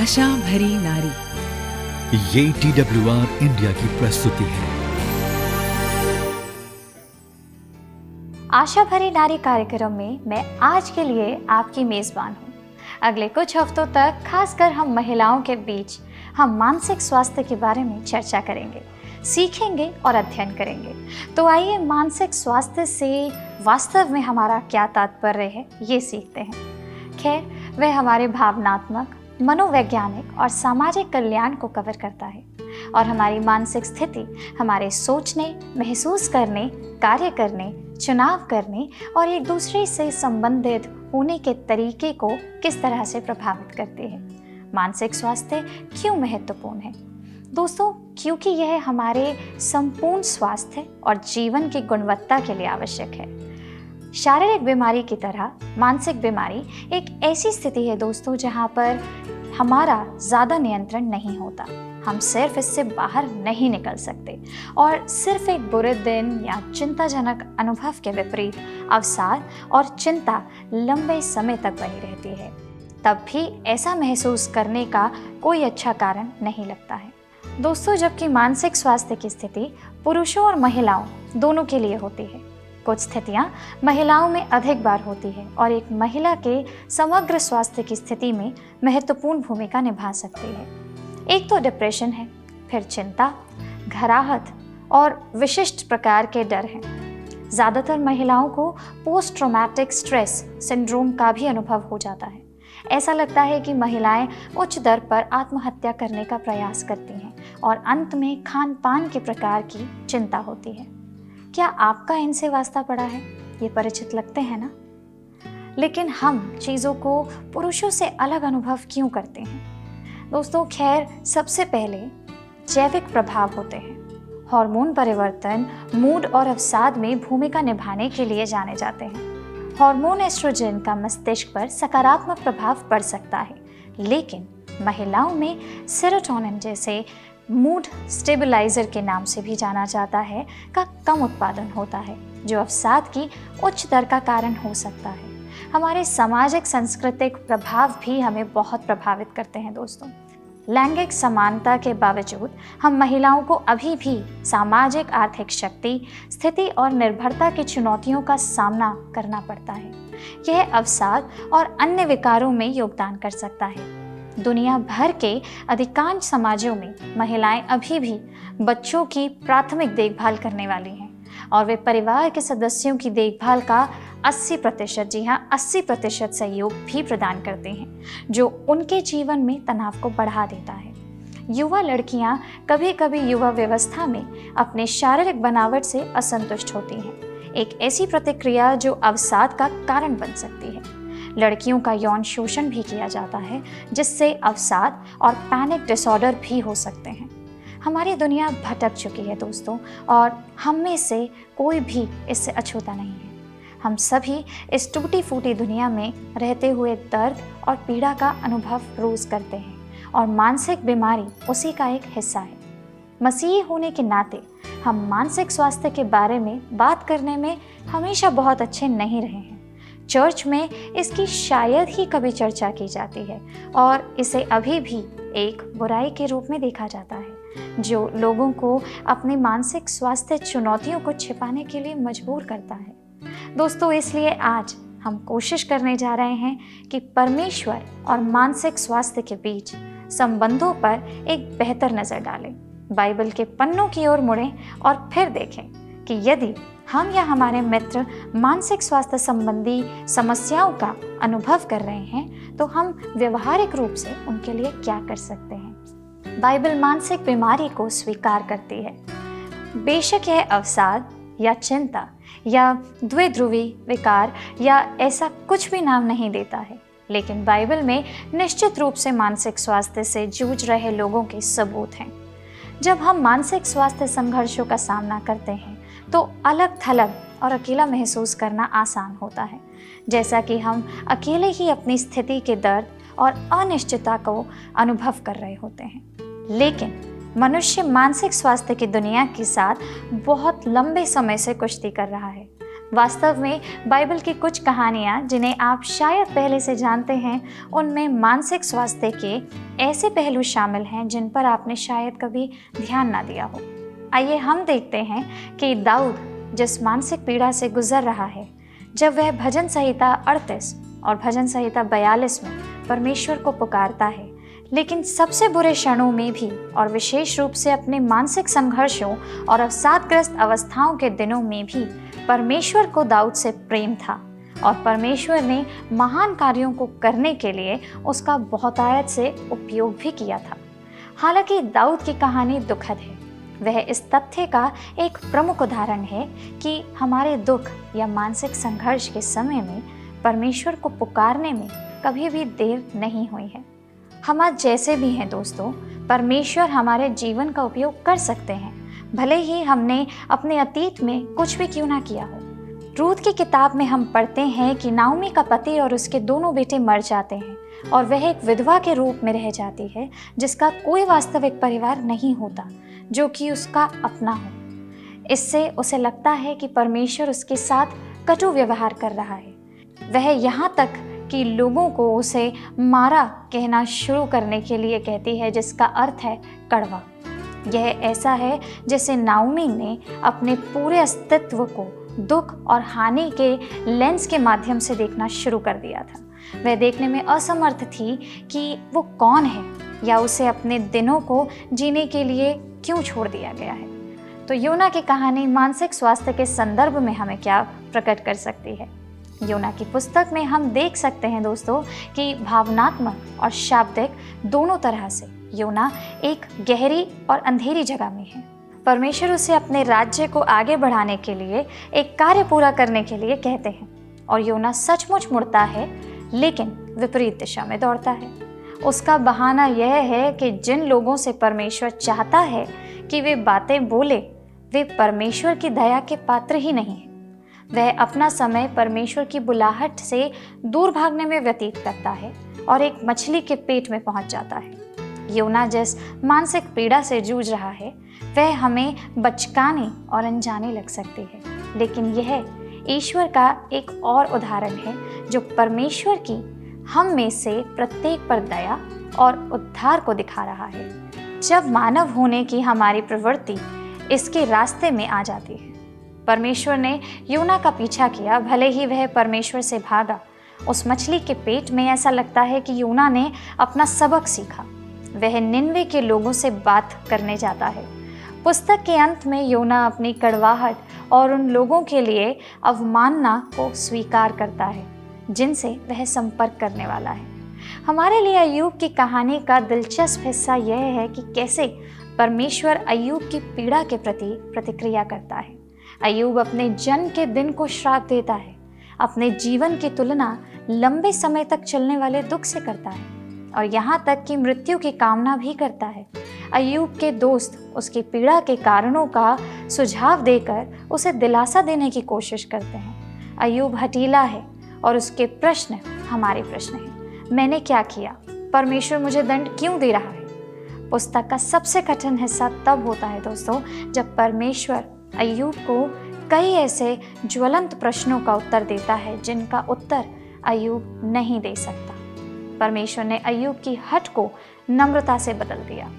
आशा भरी नारी। ये TWR इंडिया की प्रस्तुति है। आशा भरी नारी कार्यक्रम में मैं आज के लिए आपकी मेजबान हूँ। अगले कुछ हफ्तों तक खासकर हम महिलाओं के बीच हम मानसिक स्वास्थ्य के बारे में चर्चा करेंगे, सीखेंगे और अध्ययन करेंगे। तो आइए मानसिक स्वास्थ्य से वास्तव में हमारा क्या तात्पर्य है ये सीखते हैं। खैर, वह हमारे भावनात्मक, मनोवैज्ञानिक और सामाजिक कल्याण को कवर करता है और हमारी मानसिक स्थिति हमारे सोचने, महसूस करने, कार्य करने, चुनाव करने और एक दूसरे से संबंधित होने के तरीके को किस तरह से प्रभावित करती है। मानसिक स्वास्थ्य क्यों महत्वपूर्ण है? दोस्तों, क्योंकि यह हमारे संपूर्ण स्वास्थ्य और जीवन की गुणवत्ता के लिए आवश्यक है। शारीरिक बीमारी की तरह मानसिक बीमारी एक ऐसी स्थिति है दोस्तों जहाँ पर हमारा ज़्यादा नियंत्रण नहीं होता। हम सिर्फ इससे बाहर नहीं निकल सकते और सिर्फ एक बुरे दिन या चिंताजनक अनुभव के विपरीत अवसाद और चिंता लंबे समय तक बनी रहती है। तब भी ऐसा महसूस करने का कोई अच्छा कारण नहीं लगता है। दोस्तों, जबकि मानसिक स्वास्थ्य की स्थिति पुरुषों और महिलाओं दोनों के लिए होती है, कुछ स्थितियां महिलाओं में अधिक बार होती है और एक महिला के समग्र स्वास्थ्य की स्थिति में महत्वपूर्ण भूमिका निभा सकती है। एक तो डिप्रेशन है, फिर चिंता, घबराहट और विशिष्ट प्रकार के डर हैं। ज़्यादातर महिलाओं को पोस्ट ट्रॉमेटिक स्ट्रेस सिंड्रोम का भी अनुभव हो जाता है। ऐसा लगता है कि महिलाएं उच्च दर पर आत्महत्या करने का प्रयास करती हैं और अंत में खान पान के प्रकार की चिंता होती है। क्या आपका इनसे वास्ता पड़ा है? ये परिचित लगते हैं ना? लेकिन हम चीज़ों को पुरुषों से अलग अनुभव क्यों करते हैं? दोस्तों, खैर, सबसे पहले जैविक प्रभाव होते हैं। हार्मोन परिवर्तन मूड और अवसाद में भूमिका निभाने के लिए जाने जाते हैं। हार्मोन एस्ट्रोजन का मस्तिष्क पर सकारात्मक प्रभाव पड़ सकता है, लेकिन महिलाओं में सेरोटोनिन जैसे मूड स्टेबलाइजर के नाम से भी जाना जाता है का कम उत्पादन होता है, जो अवसाद की उच्च दर का कारण हो सकता है। हमारे सामाजिक सांस्कृतिक प्रभाव भी हमें बहुत प्रभावित करते हैं दोस्तों। लैंगिक समानता के बावजूद हम महिलाओं को अभी भी सामाजिक आर्थिक शक्ति, स्थिति और निर्भरता की चुनौतियों का सामना करना पड़ता है। यह अवसाद और अन्य विकारों में योगदान कर सकता है। दुनिया भर के अधिकांश समाजों में महिलाएं अभी भी बच्चों की प्राथमिक देखभाल करने वाली हैं और वे परिवार के सदस्यों की देखभाल का 80%, जी हाँ 80% सहयोग भी प्रदान करते हैं, जो उनके जीवन में तनाव को बढ़ा देता है। युवा लड़कियां कभी कभी युवा व्यवस्था में अपने शारीरिक बनावट से असंतुष्ट होती हैं, एक ऐसी प्रतिक्रिया जो अवसाद का कारण बन सकती है। लड़कियों का यौन शोषण भी किया जाता है, जिससे अवसाद और पैनिक डिसऑर्डर भी हो सकते हैं। हमारी दुनिया भटक चुकी है दोस्तों, और हम में से कोई भी इससे अछूता नहीं है। हम सभी इस टूटी फूटी दुनिया में रहते हुए दर्द और पीड़ा का अनुभव रोज़ करते हैं और मानसिक बीमारी उसी का एक हिस्सा है। मसीही होने के नाते हम मानसिक स्वास्थ्य के बारे में बात करने में हमेशा बहुत अच्छे नहीं रहे हैं। चर्च में इसकी शायद ही कभी चर्चा की जाती है और इसे अभी भी एक बुराई के रूप में देखा जाता है, जो लोगों को अपनी मानसिक स्वास्थ्य चुनौतियों को छिपाने के लिए मजबूर करता है। दोस्तों, इसलिए आज हम कोशिश करने जा रहे हैं कि परमेश्वर और मानसिक स्वास्थ्य के बीच संबंधों पर एक बेहतर नज़र डालें, बाइबल के पन्नों की ओर मुड़ें और फिर देखें कि यदि हम या हमारे मित्र मानसिक स्वास्थ्य संबंधी समस्याओं का अनुभव कर रहे हैं तो हम व्यवहारिक रूप से उनके लिए क्या कर सकते हैं। बाइबल मानसिक बीमारी को स्वीकार करती है। बेशक यह अवसाद या चिंता या द्विध्रुवी विकार या ऐसा कुछ भी नाम नहीं देता है, लेकिन बाइबल में निश्चित रूप से मानसिक स्वास्थ्य से जूझ रहे लोगों के सबूत हैं। जब हम मानसिक स्वास्थ्य संघर्षों का सामना करते हैं तो अलग थलग और अकेला महसूस करना आसान होता है, जैसा कि हम अकेले ही अपनी स्थिति के दर्द और अनिश्चितता को अनुभव कर रहे होते हैं। लेकिन मनुष्य मानसिक स्वास्थ्य की दुनिया के साथ बहुत लंबे समय से कुश्ती कर रहा है। वास्तव में बाइबल की कुछ कहानियाँ जिन्हें आप शायद पहले से जानते हैं, उनमें मानसिक स्वास्थ्य के ऐसे पहलू शामिल हैं जिन पर आपने शायद कभी ध्यान ना दिया हो। आइए हम देखते हैं कि दाऊद जिस मानसिक पीड़ा से गुजर रहा है, जब वह भजन संहिता 38 और भजन संहिता 42 में परमेश्वर को पुकारता है, लेकिन सबसे बुरे क्षणों में भी और विशेष रूप से अपने मानसिक संघर्षों और अवसादग्रस्त अवस्थाओं के दिनों में भी परमेश्वर को दाऊद से प्रेम था और परमेश्वर ने महान कार्यों को करने के लिए उसका बहुतायत से उपयोग भी किया था। हालांकि दाऊद की कहानी दुखद है, वह इस तथ्य का एक प्रमुख उदाहरण है कि हमारे दुख या मानसिक संघर्ष के समय में परमेश्वर को पुकारने में कभी भी देर नहीं हुई है। हम आज जैसे भी हैं दोस्तों, परमेश्वर हमारे जीवन का उपयोग कर सकते हैं, भले ही हमने अपने अतीत में कुछ भी क्यों ना किया हो। रूथ की किताब में हम पढ़ते हैं कि नाओमी का पति और उसके दोनों बेटे मर जाते हैं और वह एक विधवा के रूप में रह जाती है, जिसका कोई वास्तविक परिवार नहीं होता जो कि उसका अपना हो। इससे उसे लगता है कि परमेश्वर उसके साथ कटु व्यवहार कर रहा है। वह यहाँ तक कि लोगों को उसे मारा कहना शुरू करने के लिए कहती है, जिसका अर्थ है कड़वा। यह ऐसा है जैसे नाओमी ने अपने पूरे अस्तित्व को दुख और हानि के लेंस के माध्यम से देखना शुरू कर दिया था। वह देखने में असमर्थ थी कि वो कौन है या उसे अपने दिनों को जीने के लिए क्यों छोड़ दिया गया है। तो योना की कहानी मानसिक स्वास्थ्य के संदर्भ में हमें क्या प्रकट कर सकती है? योना की पुस्तक में हम देख सकते हैं दोस्तों कि भावनात्मक और शाब्दिक दोनों तरह से योना एक गहरी और अंधेरी जगह में है। परमेश्वर उसे अपने राज्य को आगे बढ़ाने के लिए एक कार्य पूरा करने के लिए कहते हैं और योना सचमुच मुड़ता है, लेकिन विपरीत दिशा में दौड़ता है। उसका बहाना यह है कि जिन लोगों से परमेश्वर चाहता है कि वे बातें बोले, वे परमेश्वर की दया के पात्र ही नहीं हैं। वह अपना समय परमेश्वर की बुलाहट से दूर भागने में व्यतीत करता है और एक मछली के पेट में पहुंच जाता है। योना जिस मानसिक पीड़ा से जूझ रहा है, वह हमें बचकानी और अनजानी लग सकती है, लेकिन यह ईश्वर का एक और उदाहरण है जो परमेश्वर की हम में से प्रत्येक पर दया और उद्धार को दिखा रहा है। जब मानव होने की हमारी प्रवृत्ति इसके रास्ते में आ जाती है, परमेश्वर ने योना का पीछा किया, भले ही वह परमेश्वर से भागा। उस मछली के पेट में ऐसा लगता है कि योना ने अपना सबक सीखा। वह निन्वे के लोगों से बात करने जाता है। पुस्तक के अंत में योना अपनी कड़वाहट और उन लोगों के लिए अवमानना को स्वीकार करता है जिनसे वह संपर्क करने वाला है। हमारे लिए अय्यूब की कहानी का दिलचस्प हिस्सा यह है कि कैसे परमेश्वर अय्यूब की पीड़ा के प्रति प्रतिक्रिया करता है। अय्यूब अपने जन्म के दिन को श्राप देता है, अपने जीवन की तुलना लंबे समय तक चलने वाले दुख से करता है और यहाँ तक कि मृत्यु की कामना भी करता है। अय्यूब के दोस्त उसकी पीड़ा के कारणों का सुझाव देकर उसे दिलासा देने की कोशिश करते हैं। अय्यूब हठीला है और उसके प्रश्न हमारे प्रश्न हैं। मैंने क्या किया? परमेश्वर मुझे दंड क्यों दे रहा है? पुस्तक का सबसे कठिन हिस्सा तब होता है दोस्तों, जब परमेश्वर अय्यूब को कई ऐसे ज्वलंत प्रश्नों का उत्तर देता है जिनका उत्तर अय्यूब नहीं दे सकता। परमेश्वर ने अय्यूब की हठ को नम्रता से बदल दिया।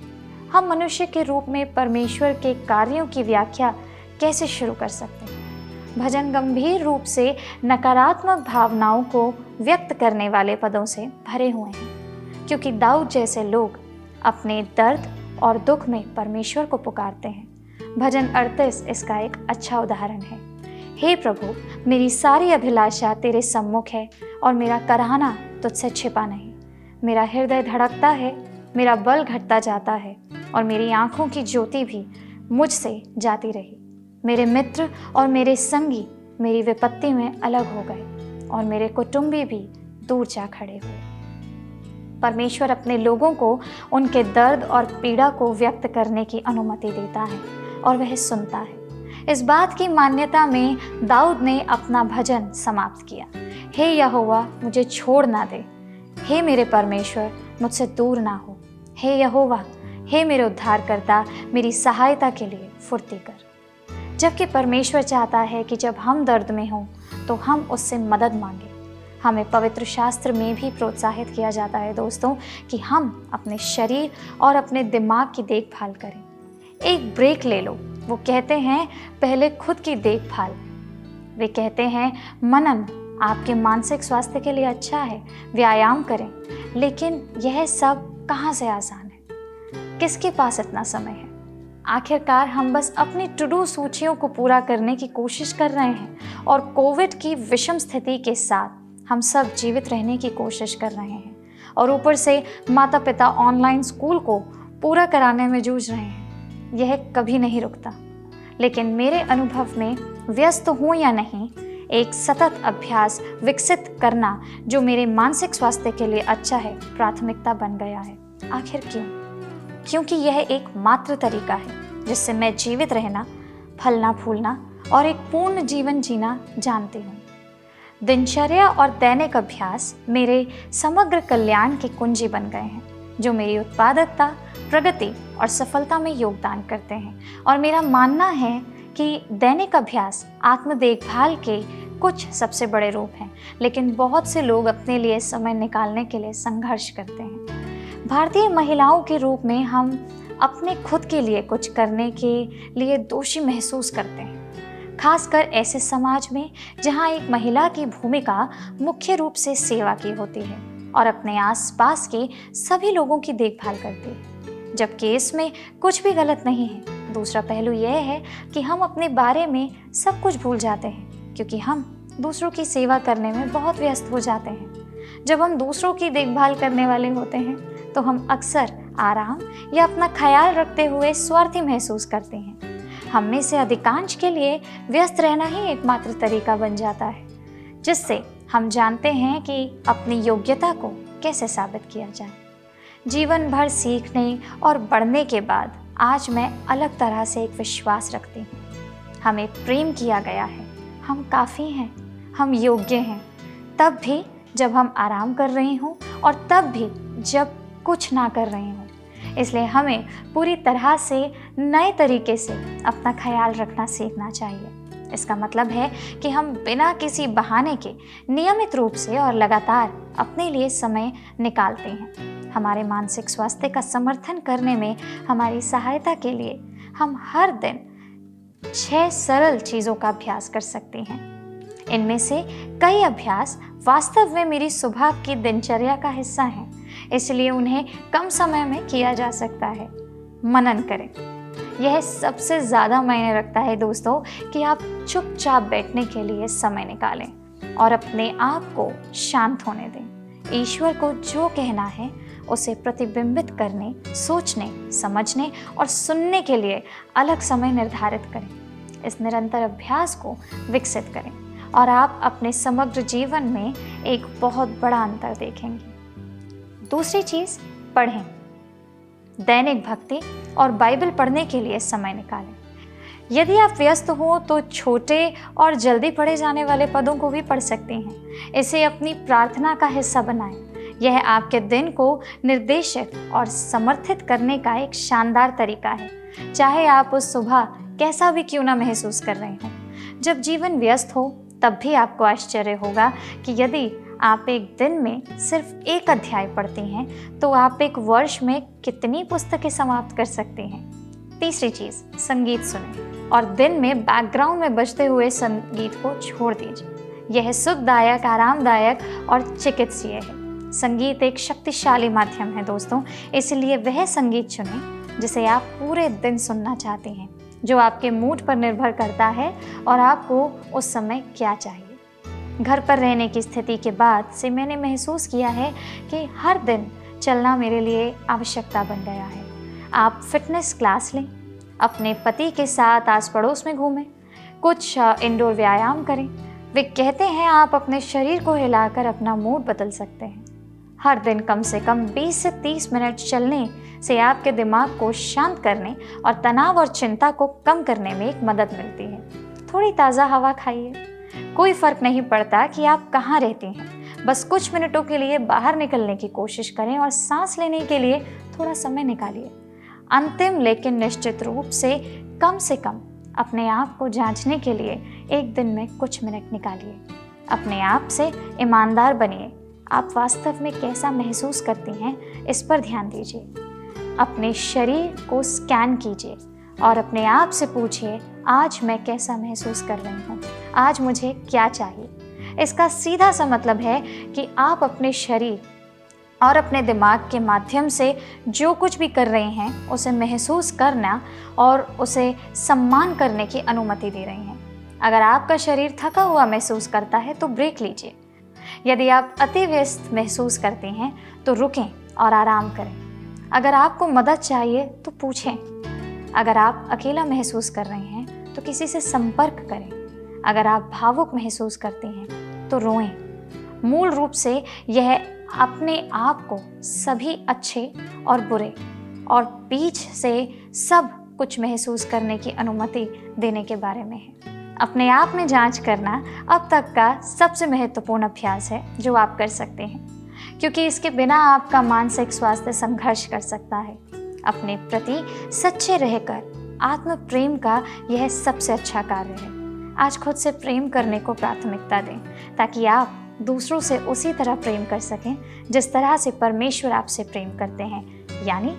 हम मनुष्य के रूप में परमेश्वर के कार्यों की व्याख्या कैसे शुरू कर सकते हैं? भजन गंभीर रूप से नकारात्मक भावनाओं को व्यक्त करने वाले पदों से भरे हुए हैं, क्योंकि दाऊद जैसे लोग अपने दर्द और दुख में परमेश्वर को पुकारते हैं। भजन 38 इसका एक अच्छा उदाहरण है। हे प्रभु, मेरी सारी अभिलाषा तेरे सम्मुख है और मेरा कराहना तुझसे छिपा नहीं। मेरा हृदय धड़कता है, मेरा बल घटता जाता है और मेरी आंखों की ज्योति भी मुझसे जाती रही। मेरे मित्र और मेरे संगी मेरी विपत्ति में अलग हो गए और मेरे कुटुंबी भी दूर जा खड़े हुए। परमेश्वर अपने लोगों को उनके दर्द और पीड़ा को व्यक्त करने की अनुमति देता है और वह सुनता है। इस बात की मान्यता में दाऊद ने अपना भजन समाप्त किया। हे यहोवा, मुझे छोड़ ना दे। हे मेरे परमेश्वर, मुझसे दूर ना हो। हे यहोवा, हे मेरे उद्धारकर्ता, मेरी सहायता के लिए फुर्ती कर। जबकि परमेश्वर चाहता है कि जब हम दर्द में हों तो हम उससे मदद मांगें। हमें पवित्र शास्त्र में भी प्रोत्साहित किया जाता है दोस्तों कि हम अपने शरीर और अपने दिमाग की देखभाल करें। एक ब्रेक ले लो। वो कहते हैं पहले खुद की देखभाल। वे कहते हैं मनन आपके मानसिक स्वास्थ्य के लिए अच्छा है, व्यायाम करें। लेकिन यह सब कहाँ से आसान है? किसके पास इतना समय है? आखिरकार हम बस अपनी टू डू सूचियों को पूरा करने की कोशिश कर रहे हैं और कोविड की विषम स्थिति के साथ हम सब जीवित रहने की कोशिश कर रहे हैं और ऊपर से माता पिता ऑनलाइन स्कूल को पूरा कराने में जूझ रहे हैं। यह कभी नहीं रुकता। लेकिन मेरे अनुभव में व्यस्त हूँ या नहीं, एक सतत अभ्यास विकसित करना जो मेरे मानसिक स्वास्थ्य के लिए अच्छा है, प्राथमिकता बन गया है। आखिर क्यों? क्योंकि यह एक मात्र तरीका है जिससे मैं जीवित रहना, फलना फूलना और एक पूर्ण जीवन जीना जानती हूँ। दिनचर्या और दैनिक अभ्यास मेरे समग्र कल्याण की कुंजी बन गए हैं जो मेरी उत्पादकता, प्रगति और सफलता में योगदान करते हैं। और मेरा मानना है कि दैनिक अभ्यास आत्म देखभाल के कुछ सबसे बड़े रूप हैं, लेकिन बहुत से लोग अपने लिए समय निकालने के लिए संघर्ष करते हैं। भारतीय महिलाओं के रूप में हम अपने खुद के लिए कुछ करने के लिए दोषी महसूस करते हैं, खासकर ऐसे समाज में जहां एक महिला की भूमिका मुख्य रूप से सेवा की होती है और अपने आसपास के सभी लोगों की देखभाल करती है, जबकि इसमें कुछ भी गलत नहीं है। दूसरा पहलू यह है कि हम अपने बारे में सब कुछ भूल जाते हैं क्योंकि हम दूसरों की सेवा करने में बहुत व्यस्त हो जाते हैं। जब हम दूसरों की देखभाल करने वाले होते हैं तो हम अक्सर आराम या अपना ख्याल रखते हुए स्वार्थी महसूस करते हैं। हम में से अधिकांश के लिए व्यस्त रहना ही एकमात्र तरीका बन जाता है, जिससे हम जानते हैं कि अपनी योग्यता को कैसे साबित किया जाए। जीवन भर सीखने और बढ़ने के बाद आज मैं अलग तरह से एक विश्वास रखती हूँ। हमें प्रेम किया गया है, हम काफ़ी हैं, हम योग्य हैं, तब भी जब हम आराम कर रही हूँ और तब भी जब कुछ ना कर रही हूँ। इसलिए हमें पूरी तरह से नए तरीके से अपना ख्याल रखना सीखना चाहिए। इसका मतलब है कि हम बिना किसी बहाने के नियमित रूप से और लगातार अपने लिए समय निकालते हैं। हमारे मानसिक स्वास्थ्य का समर्थन करने में हमारी सहायता के लिए हम हर दिन 6 सरल चीज़ों का अभ्यास कर सकते हैं। इनमें से कई अभ्यास वास्तव में मेरी सुबह की दिनचर्या का हिस्सा हैं, इसलिए उन्हें कम समय में किया जा सकता है। मनन करें। यह सबसे ज़्यादा मायने रखता है दोस्तों कि आप चुपचाप बैठने के लिए समय निकालें और अपने आप को शांत होने दें। ईश्वर को जो कहना है उसे प्रतिबिंबित करने, सोचने, समझने और सुनने के लिए अलग समय निर्धारित करें। इस निरंतर अभ्यास को विकसित करें और आप अपने समग्र जीवन में एक बहुत बड़ा अंतर देखेंगे। दूसरी चीज़, पढ़ें। दैनिक भक्ति और बाइबल पढ़ने के लिए समय निकालें। यदि आप व्यस्त हो तो छोटे और जल्दी पढ़े जाने वाले पदों को भी पढ़ सकते हैं। इसे अपनी प्रार्थना का हिस्सा बनाएं। यह आपके दिन को निर्देशित और समर्थित करने का एक शानदार तरीका है, चाहे आप उस सुबह कैसा भी क्यों ना महसूस कर रहे हों। जब जीवन व्यस्त हो तब भी आपको आश्चर्य होगा कि यदि आप एक दिन में सिर्फ एक अध्याय पढ़ती हैं तो आप एक वर्ष में कितनी पुस्तकें समाप्त कर सकते हैं। तीसरी चीज़, संगीत सुनें और दिन में बैकग्राउंड में बजते हुए संगीत को छोड़ दीजिए। यह सुखदायक, आरामदायक और चिकित्सीय है। संगीत एक शक्तिशाली माध्यम है दोस्तों, इसलिए वह संगीत चुनें जिसे आप पूरे दिन सुनना चाहते हैं, जो आपके मूड पर निर्भर करता है और आपको उस समय क्या चाहिए। घर पर रहने की स्थिति के बाद से मैंने महसूस किया है कि हर दिन चलना मेरे लिए आवश्यकता बन गया है। आप फिटनेस क्लास लें, अपने पति के साथ आस पड़ोस में घूमें, कुछ इंडोर व्यायाम करें। वे कहते हैं आप अपने शरीर को हिलाकर अपना मूड बदल सकते हैं। हर दिन कम से कम 20 से 30 मिनट चलने से आपके दिमाग को शांत करने और तनाव और चिंता को कम करने में एक मदद मिलती है। थोड़ी ताज़ा हवा खाइए। कोई फ़र्क नहीं पड़ता कि आप कहाँ रहती हैं, बस कुछ मिनटों के लिए बाहर निकलने की कोशिश करें और सांस लेने के लिए थोड़ा समय निकालिए। अंतिम लेकिन निश्चित रूप से कम अपने आप को जांचने के लिए एक दिन में कुछ मिनट निकालिए। अपने आप से ईमानदार बनिए। आप वास्तव में कैसा महसूस करती हैं, इस पर ध्यान दीजिए। अपने शरीर को स्कैन कीजिए और अपने आप से पूछिए, आज मैं कैसा महसूस कर रही हूँ, आज मुझे क्या चाहिए। इसका सीधा सा मतलब है कि आप अपने शरीर और अपने दिमाग के माध्यम से जो कुछ भी कर रहे हैं उसे महसूस करना और उसे सम्मान करने की अनुमति दे रही हैं। अगर आपका शरीर थका हुआ महसूस करता है तो ब्रेक लीजिए। यदि आप अति व्यस्त महसूस करते हैं तो रुकें और आराम करें। अगर आपको मदद चाहिए तो पूछें। अगर आप अकेला महसूस कर रहे हैं तो किसी से संपर्क करें। अगर आप भावुक महसूस करते हैं तो रोएं। मूल रूप से यह अपने आप को सभी अच्छे और बुरे और बीच से सब कुछ महसूस करने की अनुमति देने के बारे में है। अपने आप में जांच करना अब तक का सबसे महत्वपूर्ण अभ्यास है जो आप कर सकते हैं, क्योंकि इसके बिना आपका मानसिक स्वास्थ्य संघर्ष कर सकता है। अपने प्रति सच्चे रहकर आत्म प्रेम का यह सबसे अच्छा कार्य है। आज खुद से प्रेम करने को प्राथमिकता दें ताकि आप दूसरों से उसी तरह प्रेम कर सकें जिस तरह से परमेश्वर आपसे प्रेम करते हैं। यानी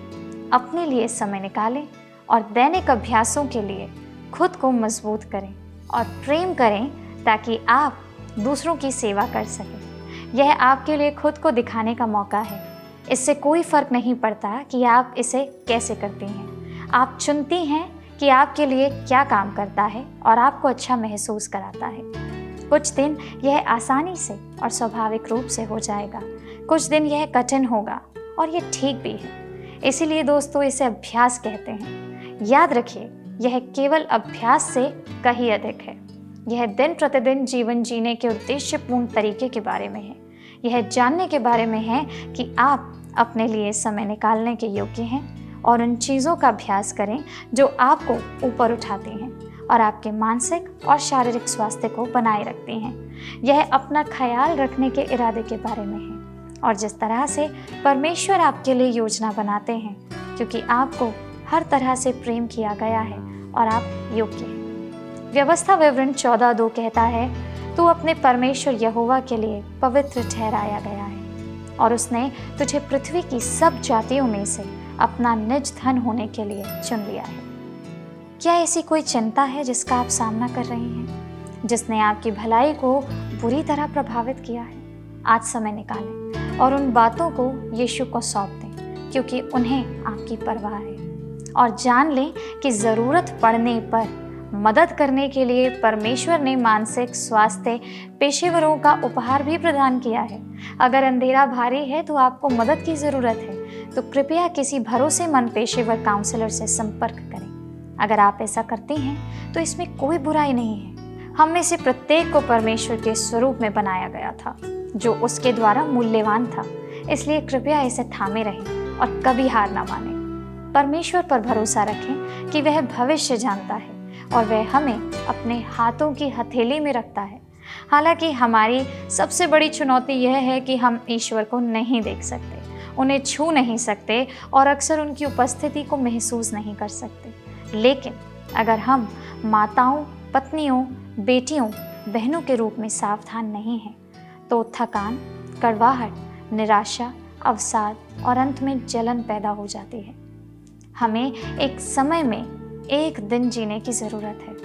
अपने लिए समय निकालें और दैनिक अभ्यासों के लिए खुद को मजबूत करें और प्रेम करें ताकि आप दूसरों की सेवा कर सकें। यह आपके लिए खुद को दिखाने का मौका है। इससे कोई फर्क नहीं पड़ता कि आप इसे कैसे करती हैं। आप चुनती हैं कि आपके लिए क्या काम करता है और आपको अच्छा महसूस कराता है। कुछ दिन यह आसानी से और स्वाभाविक रूप से हो जाएगा, कुछ दिन यह कठिन होगा और यह ठीक भी है। इसीलिए दोस्तों, इसे अभ्यास कहते हैं। याद रखिए, यह केवल अभ्यास से कहीं अधिक है। यह दिन प्रतिदिन जीवन जीने के उद्देश्यपूर्ण तरीके के बारे में है। यह जानने के बारे में है कि आप अपने लिए समय निकालने के योग्य हैं और उन चीज़ों का अभ्यास करें जो आपको ऊपर उठाती हैं और आपके मानसिक और शारीरिक स्वास्थ्य को बनाए रखती हैं। यह अपना ख्याल रखने के इरादे के बारे में है और जिस तरह से परमेश्वर आपके लिए योजना बनाते हैं, क्योंकि आपको हर तरह से प्रेम किया गया है और आप योग्य हैं। व्यवस्था विवरण 14:2 कहता है, तू अपने परमेश्वर यहोवा के लिए पवित्र ठहराया गया है और उसने तुझे पृथ्वी की सब जातियों में से अपना निज धन होने के लिए चुन लिया है। क्या ऐसी कोई चिंता है जिसका आप सामना कर रही हैं, जिसने आपकी भलाई को बुरी तरह प्रभावित किया है? आज समय निकालें और उन बातों को यीशु को सौंप दें, क्योंकि उन्हें आपकी परवाह है। और जान लें कि ज़रूरत पड़ने पर मदद करने के लिए परमेश्वर ने मानसिक स्वास्थ्य पेशेवरों का उपहार भी प्रदान किया है। अगर अंधेरा भारी है तो आपको मदद की ज़रूरत है, तो कृपया किसी भरोसेमंद पेशेवर काउंसलर से संपर्क करें। अगर आप ऐसा करते हैं तो इसमें कोई बुराई नहीं है। हम में से प्रत्येक को परमेश्वर के स्वरूप में बनाया गया था, जो उसके द्वारा मूल्यवान था। इसलिए कृपया इसे थामे रहें और कभी हार ना मानें। परमेश्वर पर भरोसा रखें कि वह भविष्य जानता है और वह हमें अपने हाथों की हथेली में रखता है। हालांकि हमारी सबसे बड़ी चुनौती यह है कि हम ईश्वर को नहीं देख सकते, उन्हें छू नहीं सकते और अक्सर उनकी उपस्थिति को महसूस नहीं कर सकते। लेकिन अगर हम माताओं, पत्नियों, बेटियों, बहनों के रूप में सावधान नहीं हैं, तो थकान, कड़वाहट, निराशा, अवसाद और अंत में जलन पैदा हो जाती है। हमें एक समय में एक दिन जीने की ज़रूरत है।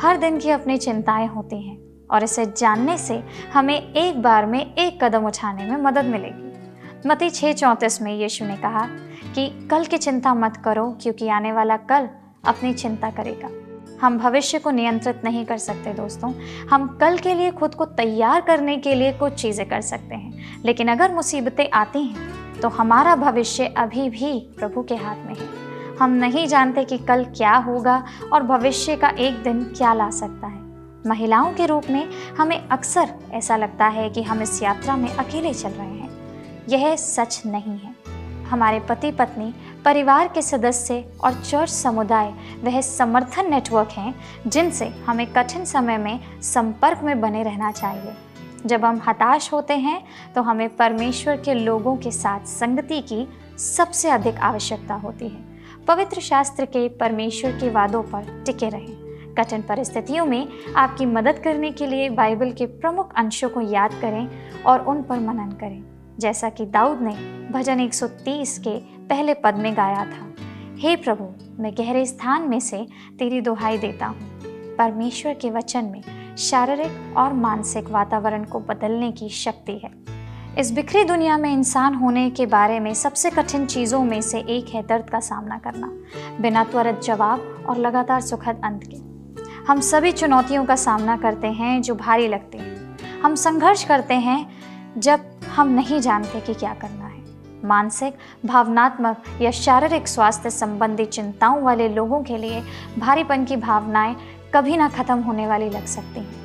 हर दिन की अपनी चिंताएं होती हैं और इसे जानने से हमें एक बार में एक कदम उठाने में मदद मिलेगी। मत्ती 6:34 में यीशु ने कहा कि कल की चिंता मत करो, क्योंकि आने वाला कल अपनी चिंता करेगा। हम भविष्य को नियंत्रित नहीं कर सकते दोस्तों। हम कल के लिए खुद को तैयार करने के लिए कुछ चीज़ें कर सकते हैं, लेकिन अगर मुसीबतें आती हैं तो हमारा भविष्य अभी भी प्रभु के हाथ में है। हम नहीं जानते कि कल क्या होगा और भविष्य का एक दिन क्या ला सकता है। महिलाओं के रूप में हमें अक्सर ऐसा लगता है कि हम इस यात्रा में अकेले चल रहे हैं। यह सच नहीं है। हमारे पति पत्नी, परिवार के सदस्य और चर्च समुदाय वह समर्थन नेटवर्क हैं जिनसे हमें कठिन समय में संपर्क में बने रहना चाहिए। जब हम हताश होते हैं तो हमें परमेश्वर के लोगों के साथ संगति की सबसे अधिक आवश्यकता होती है। पवित्र शास्त्र के परमेश्वर के वादों पर टिके रहें। कठिन परिस्थितियों में आपकी मदद करने के लिए बाइबल के प्रमुख अंशों को याद करें और उन पर मनन करें, जैसा कि दाऊद ने भजन 130 के पहले पद में गाया था। हे प्रभु, मैं गहरे स्थान में से तेरी दुहाई देता हूँ। परमेश्वर के वचन में शारीरिक और मानसिक वातावरण को बदलने की शक्ति है। इस बिखरी दुनिया में इंसान होने के बारे में सबसे कठिन चीज़ों में से एक है दर्द का सामना करना, बिना त्वरित जवाब और लगातार सुखद अंत के। हम सभी चुनौतियों का सामना करते हैं जो भारी लगते हैं। हम संघर्ष करते हैं जब हम नहीं जानते कि क्या करना है। मानसिक, भावनात्मक या शारीरिक स्वास्थ्य संबंधी चिंताओं वाले लोगों के लिए भारीपन की भावनाएं कभी ना खत्म होने वाली लग सकती हैं।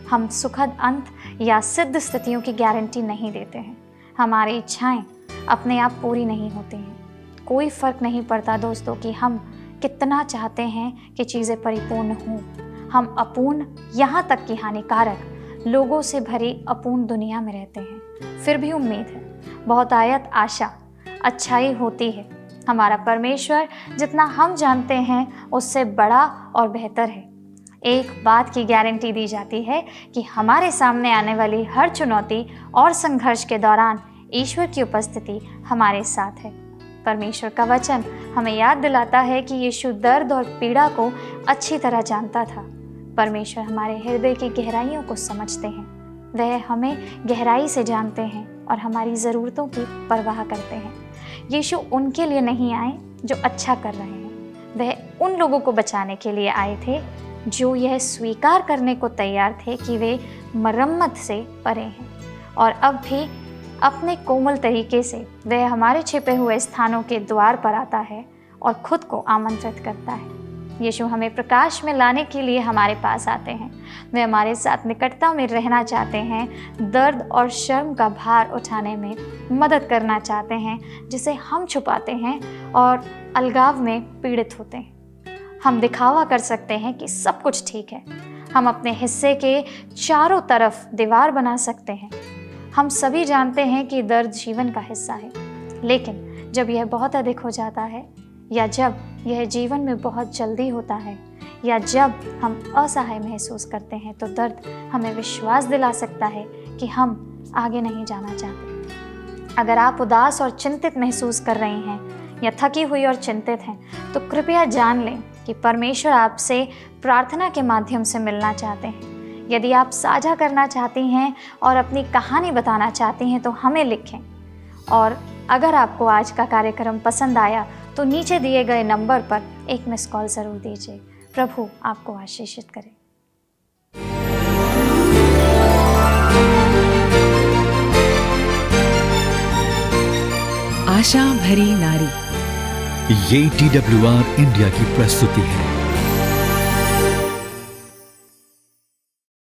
हम सुखद अंत या सिद्ध स्थितियों की गारंटी नहीं देते हैं। हमारी इच्छाएं अपने आप पूरी नहीं होती हैं। कोई फ़र्क नहीं पड़ता दोस्तों कि हम कितना चाहते हैं कि चीज़ें परिपूर्ण हों। हम अपूर्ण, यहाँ तक कि हानिकारक लोगों से भरी अपूर्ण दुनिया में रहते हैं। फिर भी उम्मीद है, बहुतायत आशा, अच्छाई होती है। हमारा परमेश्वर जितना हम जानते हैं उससे बड़ा और बेहतर है। एक बात की गारंटी दी जाती है कि हमारे सामने आने वाली हर चुनौती और संघर्ष के दौरान ईश्वर की उपस्थिति हमारे साथ है। परमेश्वर का वचन हमें याद दिलाता है कि यीशु दर्द और पीड़ा को अच्छी तरह जानता था। परमेश्वर हमारे हृदय की गहराइयों को समझते हैं। वह हमें गहराई से जानते हैं और हमारी ज़रूरतों की परवाह करते हैं। यीशु उनके लिए नहीं आए जो अच्छा कर रहे हैं। वह उन लोगों को बचाने के लिए आए थे जो यह स्वीकार करने को तैयार थे कि वे मरम्मत से परे हैं। और अब भी अपने कोमल तरीके से वह हमारे छिपे हुए स्थानों के द्वार पर आता है और खुद को आमंत्रित करता है। यीशु हमें प्रकाश में लाने के लिए हमारे पास आते हैं। वे हमारे साथ निकटता में रहना चाहते हैं, दर्द और शर्म का भार उठाने में मदद करना चाहते हैं जिसे हम छुपाते हैं और अलगाव में पीड़ित होते हैं। हम दिखावा कर सकते हैं कि सब कुछ ठीक है। हम अपने हिस्से के चारों तरफ दीवार बना सकते हैं। हम सभी जानते हैं कि दर्द जीवन का हिस्सा है, लेकिन जब यह बहुत अधिक हो जाता है या जब यह जीवन में बहुत जल्दी होता है या जब हम असहाय महसूस करते हैं तो दर्द हमें विश्वास दिला सकता है कि हम आगे नहीं जाना चाहते। अगर आप उदास और चिंतित महसूस कर रहे हैं या थकी हुई और चिंतित हैं तो कृपया जान लें कि परमेश्वर आपसे प्रार्थना के माध्यम से मिलना चाहते हैं। यदि आप साझा करना चाहती हैं और अपनी कहानी बताना चाहती हैं तो हमें लिखें। और अगर आपको आज का कार्यक्रम पसंद आया तो नीचे दिए गए नंबर पर एक मिस कॉल ज़रूर दीजिए। प्रभु आपको आशीषित करे। आशा भरी नारी, ये TWR इंडिया की प्रस्तुति है।